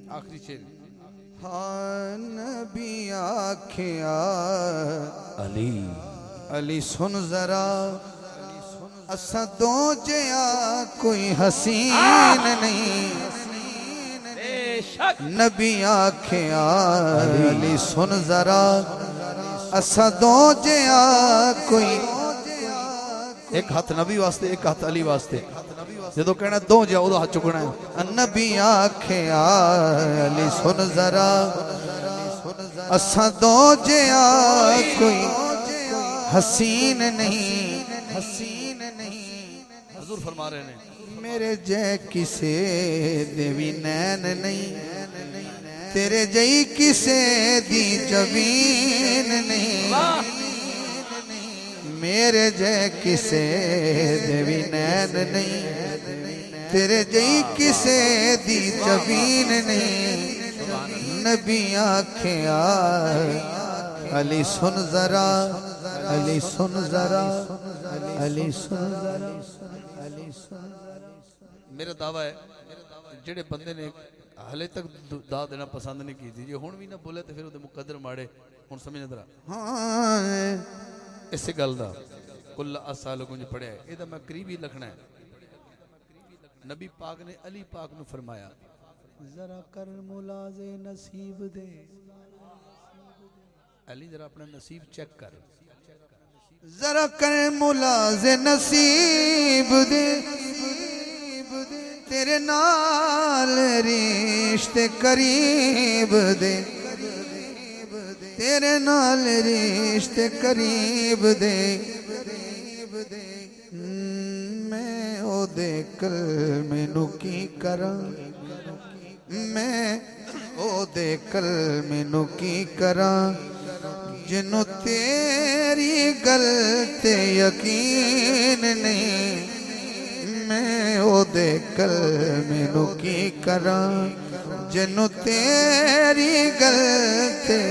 آخری شعر ہاں نبی آکھیا علی علی سن ذرا اساں دو جیا کوئی حسین نہیں نبی آکھیا علی سن ذرا اساں دو جیا کوئی ایک ہاتھ نبی واسطے ایک ہاتھ علی واسطے جدو کہنا دو جا وہ ہاتھ چکنا ہے نبی آکھیا علی سن ذرا اساں دو جیا کوئی حسین نہیں حسین نہیں حضور فرما رہے ہیں میرے جے کسے دیوی نین نہیں تیرے جئی کسے دی جبین نہیں میرے جے کسے دیوی نین نہیں تیرے جئی کسے دی جبین نہیں نبی آکھیا علی سن ذرا علی سن ذرا علی سن ذرا علی سن میرا دعویٰ ہے جڑے بندے نے حالے تک دا دینا پسند نہیں کی تھی یہ ہون بھی نہ بولے تو پھر وہ مقدر ماڑے ہون سمجھ نہ درہ اس سے گل دا کل اسالوں کو جو پڑھے ہے یہ میں قریبی لکھنا ہے نبی پاک نے علی پاک نے فرمایا ذرا کر ملازے نصیب دے علی ذرا اپنا نصیب چیک کر ذرا کر ملازے نصیب دے تیرے نال رشتے قریب دے تیرے نال رشتے قریب دے میں او دے کلمے نو کی کراں میں او دے کلمے نو کی کراں جنوں تیری گل تے یقین نہیں میں او دے کلمے نو کی کراں جنوں تیری گل تے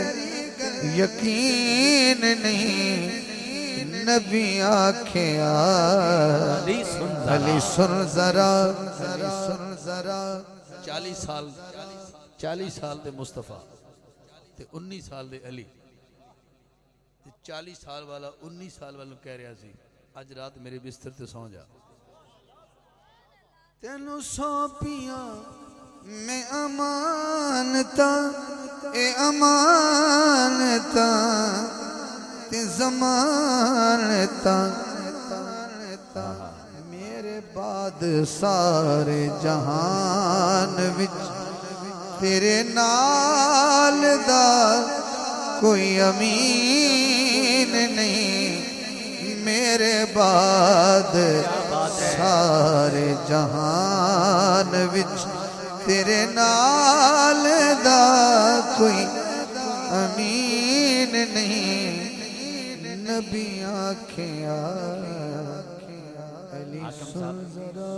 یقین نہیں نبی آکھیا علی سن ذرا چالیس سال دے مصطفیٰ تے 19 سال دے علی 40 سال والا 19 سال والا کہہ رہا سی آج رات میرے بستر تے سو جا تینو سونپیاں میں امانتا اے امانتا تے زمانتا میرے بعد سارے جہان وچ تیرے نال دا کوئی امین نہیں میرے بعد سارے جہان وچ تیرے نال دا کوئی امین نہیں نبی آکھیا علی سن ذرا